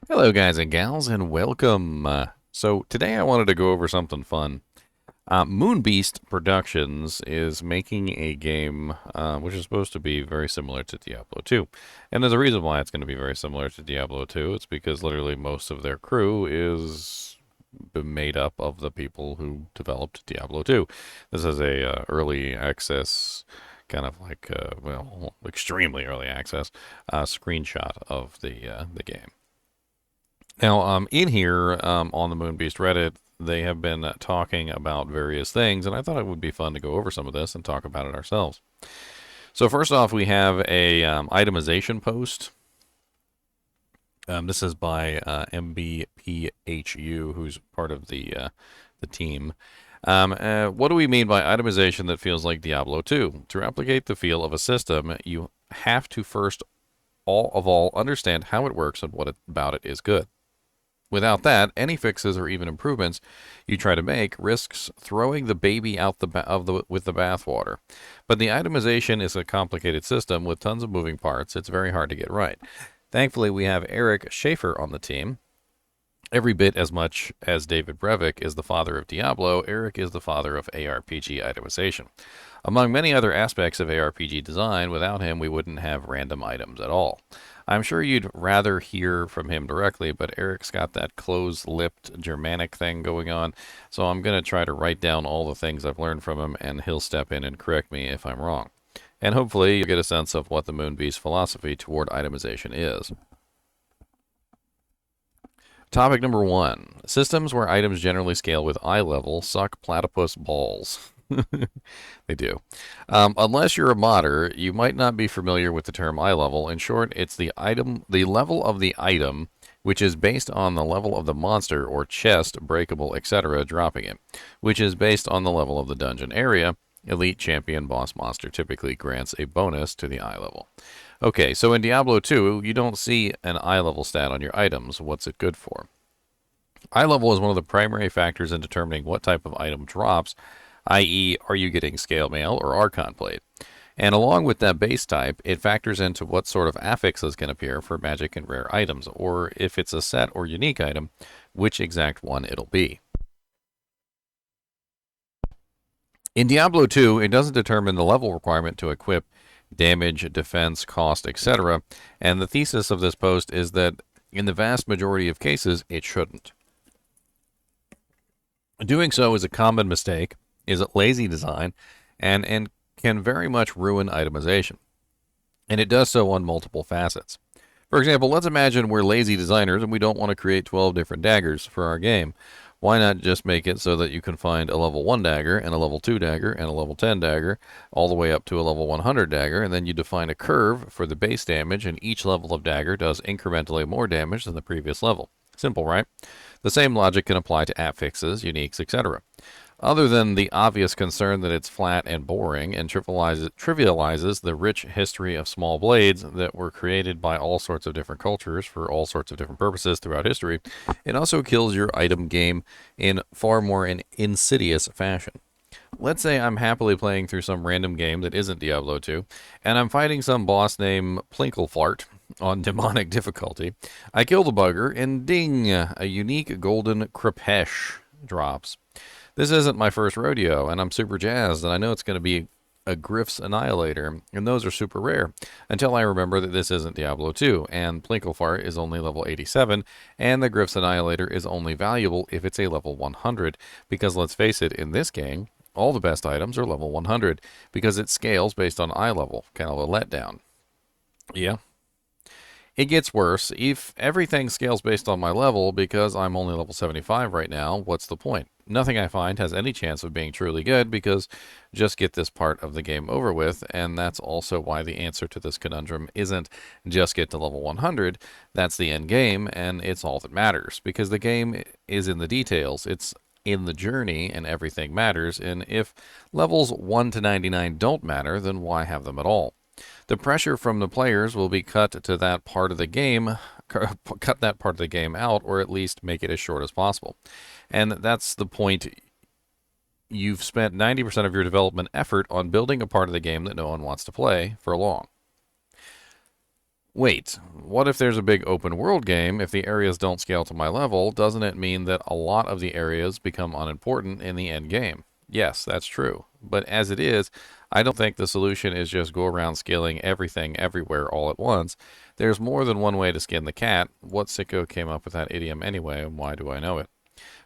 Hello, guys and gals, and welcome. So today I wanted to go over something fun. Moonbeast Productions is making a game which is supposed to be very similar to Diablo 2. And there's a reason why it's going to be very similar to Diablo 2. It's because literally most of their crew is made up of the people who developed Diablo 2. This is a early access, kind of like, well, extremely early access screenshot of the game. Now, in here on the Moonbeast Reddit, they have been talking about various things, and I thought it would be fun to go over some of this and talk about it ourselves. So first off, we have a itemization post. This is by MBPHU, who's part of the team. What do we mean by itemization that feels like Diablo 2? To replicate the feel of a system, you have to first all understand how it works and what about it is good. Without that, any fixes or even improvements you try to make risks throwing the baby out with the bathwater. But the itemization is a complicated system with tons of moving parts. It's very hard to get right. Thankfully, we have Eric Schaefer on the team. Every bit as much as David Brevik is the father of Diablo, Eric is the father of ARPG itemization. Among many other aspects of ARPG design, without him we wouldn't have random items at all. I'm sure you'd rather hear from him directly, but Eric's got that close-lipped Germanic thing going on, so I'm going to try to write down all the things I've learned from him, and he'll step in and correct me if I'm wrong. And hopefully you'll get a sense of what the Moonbeast philosophy toward itemization is. Topic number 1. Systems where items generally scale with eye level suck platypus balls. They do. Unless you're a modder, you might not be familiar with the term eye level. In short, it's the level of the item, which is based on the level of the monster or chest, breakable, etc., dropping it, which is based on the level of the dungeon area. Elite champion boss monster typically grants a bonus to the eye level. Okay, so in Diablo 2, you don't see an eye level stat on your items. What's it good for? Eye level is one of the primary factors in determining what type of item drops, i.e., are you getting scale mail or Archon plate? And along with that base type, it factors into what sort of affixes can appear for magic and rare items, or if it's a set or unique item, which exact one it'll be. In Diablo 2, it doesn't determine the level requirement to equip damage, defense, cost, etc., and the thesis of this post is that in the vast majority of cases, it shouldn't. Doing so is a common mistake, is a lazy design, and can very much ruin itemization. And it does so on multiple facets. For example, let's imagine we're lazy designers and we don't want to create 12 different daggers for our game. Why not just make it so that you can find a level 1 dagger and a level 2 dagger and a level 10 dagger all the way up to a level 100 dagger, and then you define a curve for the base damage, and each level of dagger does incrementally more damage than the previous level. Simple, right? The same logic can apply to affixes, uniques, etc. Other than the obvious concern that it's flat and boring and trivializes the rich history of small blades that were created by all sorts of different cultures for all sorts of different purposes throughout history, it also kills your item game in far more an insidious fashion. Let's say I'm happily playing through some random game that isn't Diablo 2, and I'm fighting some boss named Plinklefart on demonic difficulty. I kill the bugger, and ding, a unique golden Krepesh drops. This isn't my first rodeo, and I'm super jazzed, and I know it's going to be a Griff's Annihilator, and those are super rare, until I remember that this isn't Diablo 2, and Plinklefart is only level 87, and the Griff's Annihilator is only valuable if it's a level 100, because let's face it, in this game, all the best items are level 100, because it scales based on eye level, kind of a letdown. Yeah, it gets worse. If everything scales based on my level, because I'm only level 75 right now, what's the point? Nothing I find has any chance of being truly good, because just get this part of the game over with, and that's also why the answer to this conundrum isn't just get to level 100. That's the end game, and it's all that matters, because the game is in the details. It's in the journey, and everything matters, and if levels 1 to 99 don't matter, then why have them at all? The pressure from the players will be cut to that part of the game, cut that part of the game out, or at least make it as short as possible. And that's the point. You've spent 90% of your development effort on building a part of the game that no one wants to play for long. Wait, what if there's a big open world game? If the areas don't scale to my level, doesn't it mean that a lot of the areas become unimportant in the end game? Yes, that's true. But as it is, I don't think the solution is just go around scaling everything everywhere all at once. There's more than one way to skin the cat. What sicko came up with that idiom anyway, and why do I know it?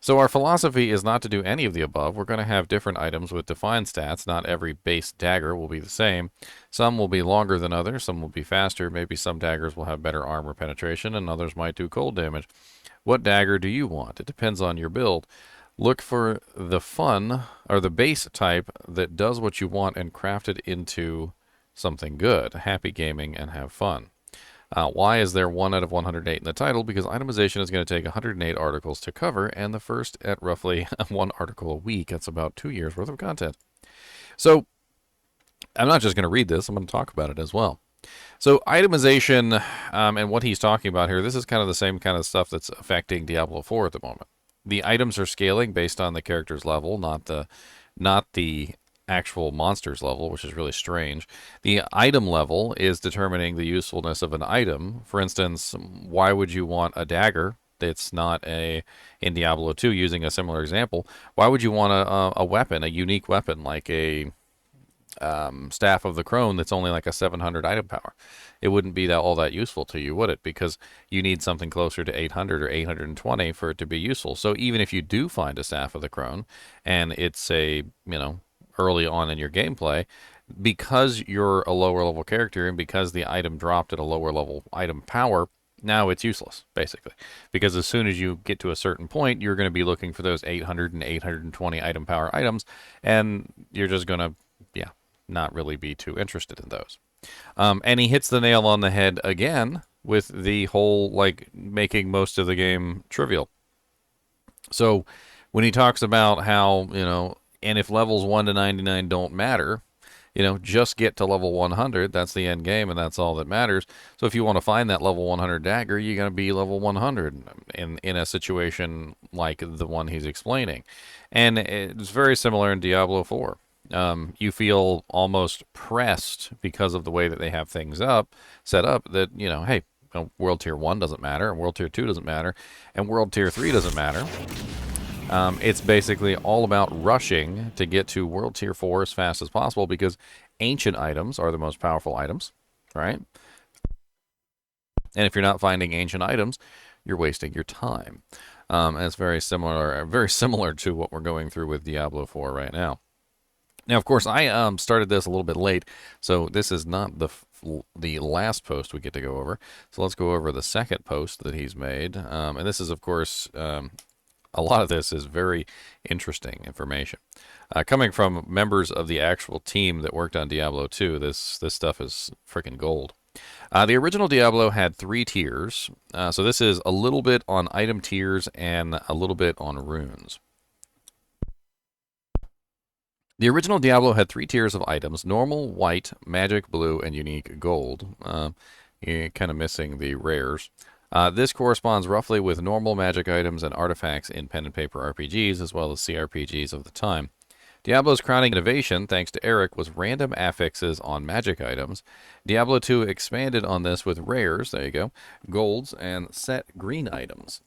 So our philosophy is not to do any of the above. We're going to have different items with defined stats. Not every base dagger will be the same. Some will be longer than others. Some will be faster. Maybe some daggers will have better armor penetration, and others might do cold damage. What dagger do you want? It depends on your build. Look for the fun, or the base type that does what you want and craft it into something good. Happy gaming and have fun. Why is there 1 out of 108 in the title? Because itemization is going to take 108 articles to cover, and the first at roughly 1 article a week. That's about 2 years worth of content. So I'm not just going to read this, I'm going to talk about it as well. So itemization and what he's talking about here, this is kind of the same kind of stuff that's affecting Diablo 4 at the moment. The items are scaling based on the character's level, not the actual monster's level, which is really strange. The item level is determining the usefulness of an item. For instance, why would you want a dagger? It's not in Diablo 2, using a similar example. Why would you want a weapon, a unique weapon like a Staff of the Crone that's only like a 700 item power? It wouldn't be all that useful to you, would it? Because you need something closer to 800 or 820 for it to be useful. So even if you do find a Staff of the Crone and it's early on in your gameplay, because you're a lower level character and because the item dropped at a lower level item power, now it's useless, basically. Because as soon as you get to a certain point, you're going to be looking for those 800 and 820 item power items, and you're just going to, not really be too interested in those. And he hits the nail on the head again with the whole, making most of the game trivial. So when he talks about how, and if levels 1 to 99 don't matter, just get to level 100. That's the end game, and that's all that matters. So if you want to find that level 100 dagger, you're going to be level 100 in a situation like the one he's explaining. And it's very similar in Diablo 4. You feel almost pressed because of the way that they have things set up that, hey, World Tier 1 doesn't matter, and World Tier 2 doesn't matter, and World Tier 3 doesn't matter. It's basically all about rushing to get to World Tier 4 as fast as possible because ancient items are the most powerful items, right? And if you're not finding ancient items, you're wasting your time. And it's very similar to what we're going through with Diablo 4 right now. Now, of course, I started this a little bit late, so this is not the last post we get to go over. So let's go over the second post that he's made. And this is, of course, a lot of this is very interesting information. Coming from members of the actual team that worked on Diablo 2, this stuff is freaking gold. The original Diablo had 3 tiers, so this is a little bit on item tiers and a little bit on runes. The original Diablo had 3 tiers of items: normal, white, magic, blue, and unique gold. You're kind of missing the rares. This corresponds roughly with normal magic items and artifacts in pen and paper RPGs, as well as CRPGs of the time. Diablo's crowning innovation, thanks to Eric, was random affixes on magic items. Diablo 2 expanded on this with rares, there you go, golds, and set green items.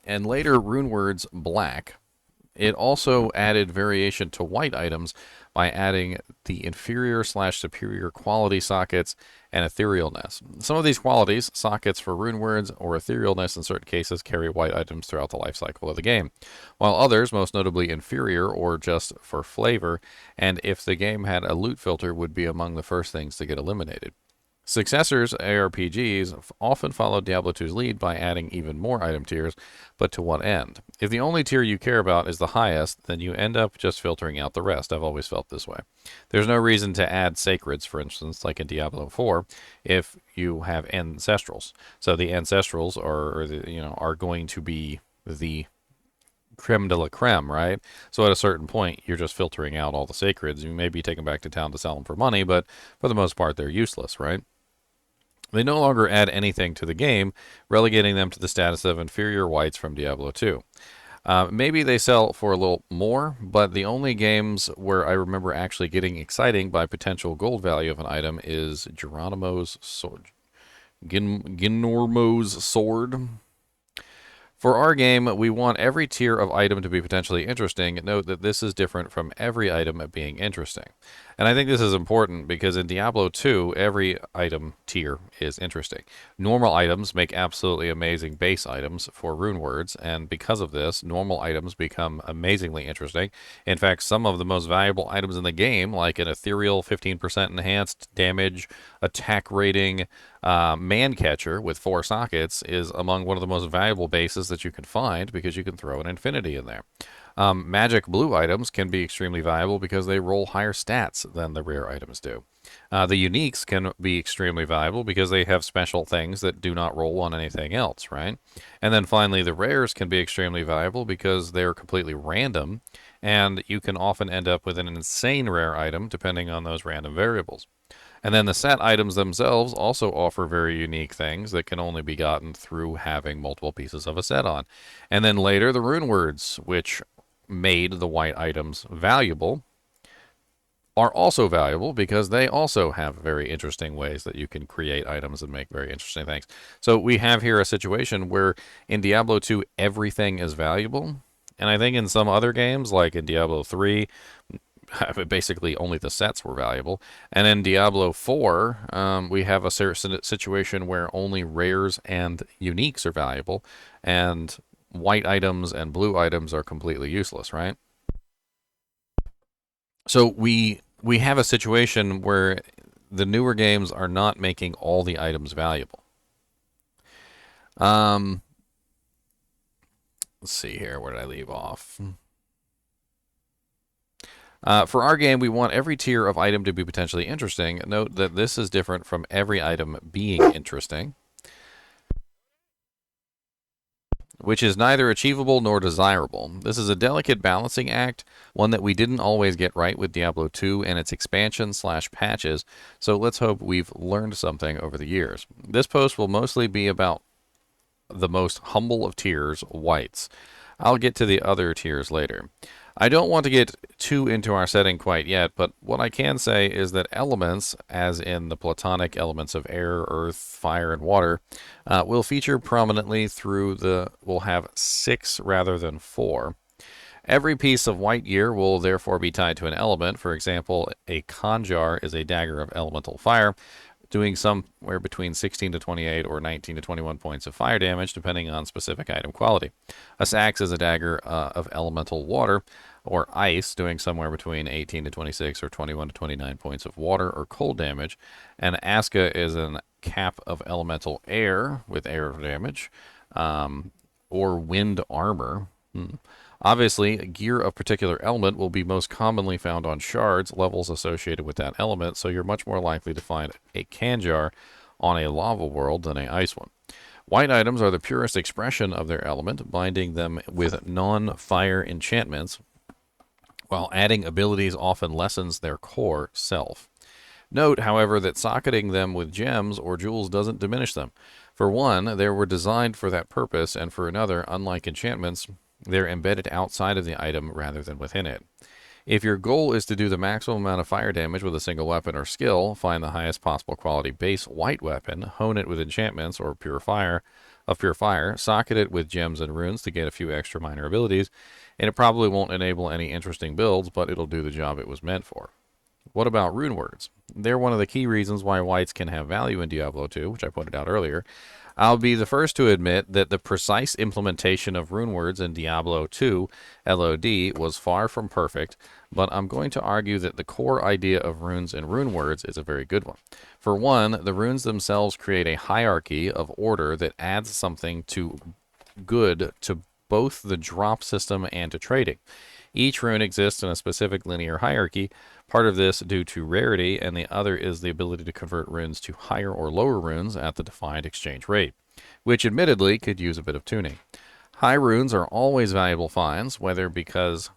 And later, rune words black. It also added variation to white items by adding the inferior/superior quality sockets and etherealness. Some of these qualities, sockets for rune words or etherealness in certain cases, carry white items throughout the life cycle of the game, while others, most notably inferior or just for flavor, and if the game had a loot filter, would be among the first things to get eliminated. Successors, ARPGs, often followed Diablo 2's lead by adding even more item tiers, but to what end? If the only tier you care about is the highest, then you end up just filtering out the rest. I've always felt this way. There's no reason to add sacreds, for instance, like in Diablo 4, if you have ancestrals. So the ancestrals are going to be the creme de la creme, right? So at a certain point, you're just filtering out all the sacreds. You may be taken back to town to sell them for money, but for the most part, they're useless, right? They no longer add anything to the game, relegating them to the status of inferior whites from Diablo 2. Maybe they sell for a little more, but the only games where I remember actually getting exciting by potential gold value of an item is Geronimo's sword. Ginormo's sword. For our game, we want every tier of item to be potentially interesting. Note that this is different from every item being interesting. And I think this is important because in Diablo II, every item tier is interesting. Normal items make absolutely amazing base items for rune words, and because of this, normal items become amazingly interesting. In fact, some of the most valuable items in the game, like an ethereal 15% enhanced damage, attack rating, man catcher with 4 sockets, is among one of the most valuable bases that you can find because you can throw an infinity in there. Magic blue items can be extremely valuable because they roll higher stats than the rare items do. The uniques can be extremely valuable because they have special things that do not roll on anything else, right? And then finally, the rares can be extremely valuable because they're completely random, and you can often end up with an insane rare item depending on those random variables. And then the set items themselves also offer very unique things that can only be gotten through having multiple pieces of a set on. And then later, the rune words, which made the white items valuable, are also valuable because they also have very interesting ways that you can create items and make very interesting things. So we have here a situation where in Diablo 2, everything is valuable. And I think in some other games, like in Diablo 3, basically only the sets were valuable. And in Diablo 4, we have a situation where only rares and uniques are valuable, and white items and blue items are completely useless, right? So we have a situation where the newer games are not making all the items valuable. Let's see here. Where did I leave off? For our game, we want every tier of item to be potentially interesting. Note that this is different from every item being interesting, which is neither achievable nor desirable. This is a delicate balancing act, one that we didn't always get right with Diablo II and its expansion/patches, so let's hope we've learned something over the years. This post will mostly be about the most humble of tiers, whites. I'll get to the other tiers later. I don't want to get too into our setting quite yet, but what I can say is that elements, as in the platonic elements of air, earth, fire, and water, will feature prominently we'll have 6 rather than 4. Every piece of white gear will therefore be tied to an element. For example, a conjar is a dagger of elemental fire, doing somewhere between 16 to 28 or 19 to 21 points of fire damage, depending on specific item quality. A sax is a dagger of elemental water or ice, doing somewhere between 18 to 26 or 21 to 29 points of water or cold damage. An aska is a cap of elemental air with air damage, or wind armor. Obviously, gear of particular element will be most commonly found on shards, levels associated with that element, so you're much more likely to find a Kanjar on a lava world than a ice one. White items are the purest expression of their element, binding them with non-fire enchantments, while adding abilities often lessens their core self. Note, however, that socketing them with gems or jewels doesn't diminish them. For one, they were designed for that purpose, and for another, unlike enchantments, they're embedded outside of the item rather than within it. If your goal is to do the maximum amount of fire damage with a single weapon or skill, find the highest possible quality base white weapon, hone it with enchantments or pure fire, socket it with gems and runes to get a few extra minor abilities, and it probably won't enable any interesting builds, but it'll do the job it was meant for. What about rune words? They're one of the key reasons why whites can have value in Diablo II, which I pointed out earlier. I'll be the first to admit that the precise implementation of rune words in Diablo II LOD was far from perfect, but I'm going to argue that the core idea of runes and rune words is a very good one. For one, the runes themselves create a hierarchy of order that adds something good to both the drop system and to trading. Each rune exists in a specific linear hierarchy, part of this due to rarity, and the other is the ability to convert runes to higher or lower runes at the defined exchange rate, which admittedly could use a bit of tuning. High runes are always valuable finds, whether because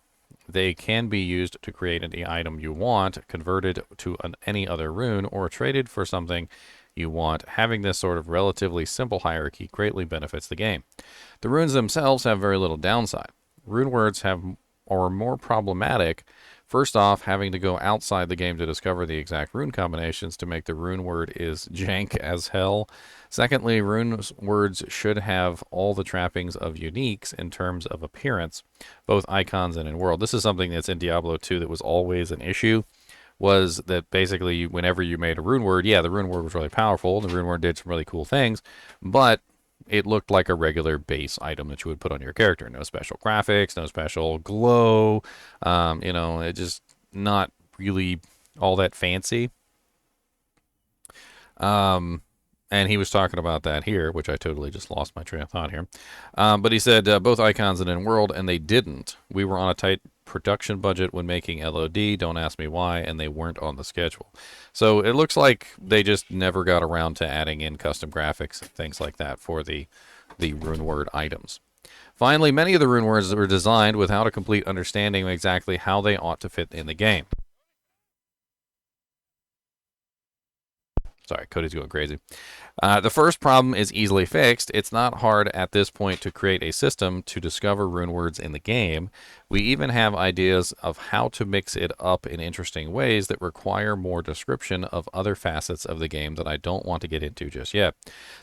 they can be used to create any item you want, converted to any other rune, or traded for something you want. Having this sort of relatively simple hierarchy greatly benefits the game. The runes themselves have very little downside. Rune words have or more problematic. First off, having to go outside the game to discover the exact rune combinations to make the rune word is jank as hell. Secondly, rune words should have all the trappings of uniques in terms of appearance, both icons and in world. This is something that's in Diablo 2 that was always an issue, was that basically whenever you made a rune word, yeah, the rune word was really powerful, the rune word did some really cool things, but it looked like a regular base item that you would put on your character. No special graphics, no special glow. It just not really all that fancy. And he was talking about that here, which I totally just lost my train of thought here. But he said both icons and in world, and they didn't. We were on a tight production budget when making LOD. Don't ask me why, and they weren't on the schedule. So it looks like they just never got around to adding in custom graphics and things like that for the rune word items. Finally, many of the rune words were designed without a complete understanding of exactly how they ought to fit in the game. Sorry, Cody's going crazy. The first problem is easily fixed. It's not hard at this point to create a system to discover rune words in the game. We even have ideas of how to mix it up in interesting ways that require more description of other facets of the game that I don't want to get into just yet.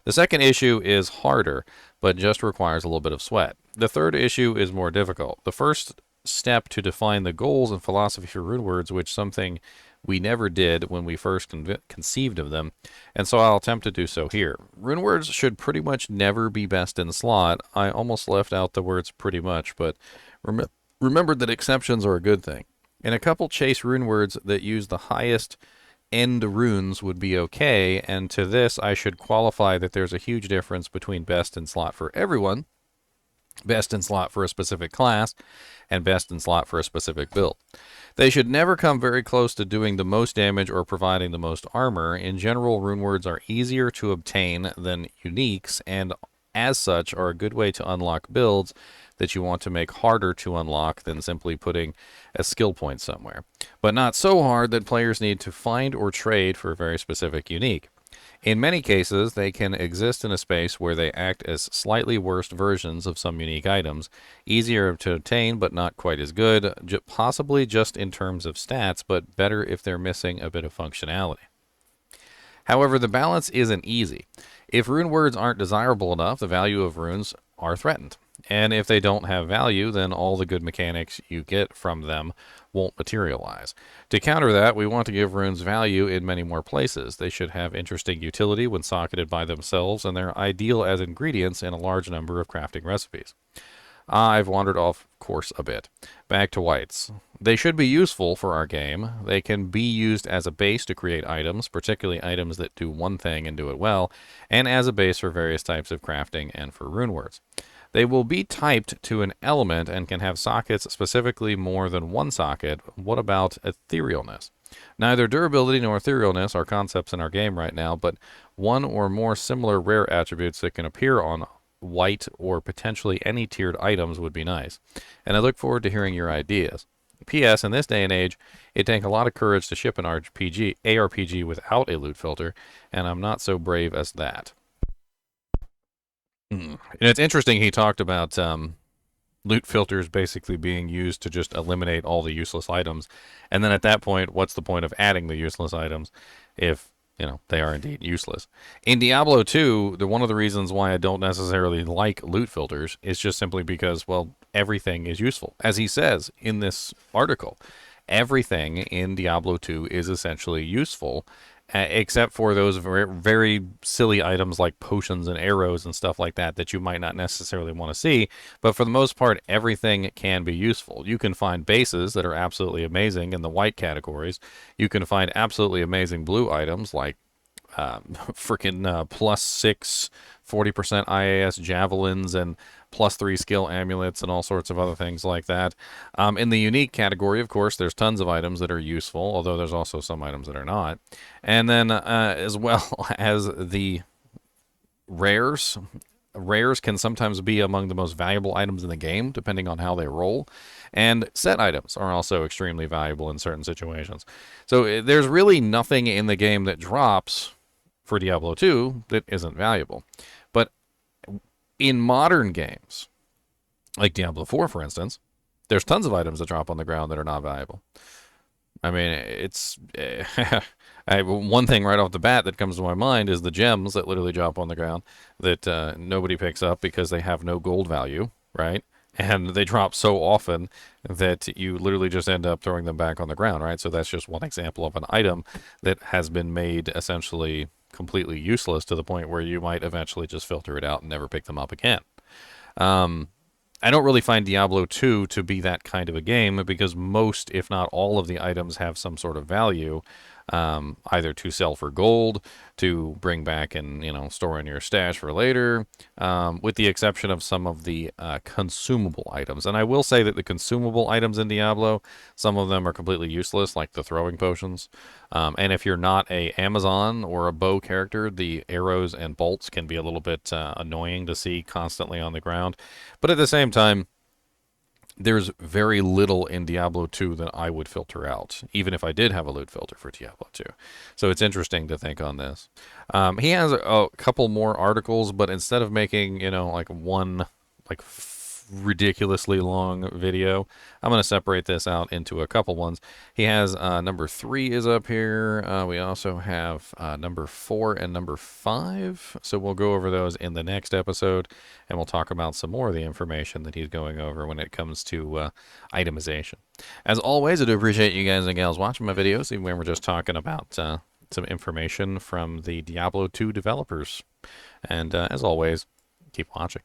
The second issue is harder, but just requires a little bit of sweat. The third issue is more difficult. The first step to define the goals and philosophy for rune words, which something we never did when we first conceived of them, and so I'll attempt to do so here. Rune words should pretty much never be best in slot. I almost left out the words pretty much, but remembered that exceptions are a good thing. And a couple chase rune words that use the highest end runes would be okay, and to this I should qualify that there's a huge difference between best in slot for everyone, best in slot for a specific class, and best in slot for a specific build. They should never come very close to doing the most damage or providing the most armor. In general, rune words are easier to obtain than uniques, and as such are a good way to unlock builds that you want to make harder to unlock than simply putting a skill point somewhere, but not so hard that players need to find or trade for a very specific unique. In many cases, they can exist in a space where they act as slightly worse versions of some unique items, easier to obtain but not quite as good, possibly just in terms of stats, but better if they're missing a bit of functionality. However, the balance isn't easy. If rune words aren't desirable enough, the value of runes are threatened. And if they don't have value, then all the good mechanics you get from them won't materialize. To counter that, we want to give runes value in many more places. They should have interesting utility when socketed by themselves, and they're ideal as ingredients in a large number of crafting recipes. I've wandered off course a bit. Back to whites. They should be useful for our game. They can be used as a base to create items, particularly items that do one thing and do it well, and as a base for various types of crafting and for rune words. They will be typed to an element and can have sockets, specifically more than one socket. What about etherealness? Neither durability nor etherealness are concepts in our game right now, but one or more similar rare attributes that can appear on white or potentially any tiered items would be nice. And I look forward to hearing your ideas. P.S. In this day and age, it takes a lot of courage to ship an ARPG without a loot filter, and I'm not so brave as that. And it's interesting he talked about loot filters basically being used to just eliminate all the useless items. And then at that point, what's the point of adding the useless items if, they are indeed useless? In Diablo II, one of the reasons why I don't necessarily like loot filters is just simply because, well, everything is useful. As he says in this article, everything in Diablo II is essentially useful, except for those very, very silly items like potions and arrows and stuff like that that you might not necessarily want to see. But for the most part, everything can be useful. You can find bases that are absolutely amazing in the white categories. You can find absolutely amazing blue items like freaking plus 6 40% IAS javelins and plus 3 skill amulets and all sorts of other things like that. In the unique category, of course, there's tons of items that are useful, although there's also some items that are not. And then as well as the rares. Rares can sometimes be among the most valuable items in the game, depending on how they roll. And set items are also extremely valuable in certain situations. So there's really nothing in the game that drops for Diablo 2 that isn't valuable. But in modern games, like Diablo 4, for instance, There's tons of items that drop on the ground that are not valuable. I mean, it's one thing right off the bat that comes to my mind is the gems that literally drop on the ground that nobody picks up because they have no gold value, right? And they drop so often that you literally just end up throwing them back on the ground, right? So that's just one example of an item that has been made essentially completely useless to the point where you might eventually just filter it out and never pick them up again. Um, I don't really find Diablo 2 to be that kind of a game because most, if not all, of the items have some sort of value, either to sell for gold, to bring back and store in your stash for later, with the exception of some of the consumable items. And I will say that the consumable items in Diablo, some of them are completely useless, like the throwing potions. And if you're not a Amazon or a bow character, the arrows and bolts can be a little bit annoying to see constantly on the ground. But at the same time, there's very little in Diablo 2 that I would filter out, even if I did have a loot filter for Diablo 2. So it's interesting to think on this. He has a couple more articles, but instead of making, like one, like ridiculously long video, I'm going to separate this out into a couple ones. He has number 3 is up here. We also have number 4 and number 5. So we'll go over those in the next episode, and we'll talk about some more of the information that he's going over when it comes to itemization. As always, I do appreciate you guys and gals watching my videos, even when we're just talking about some information from the Diablo 2 developers. And as always, keep watching.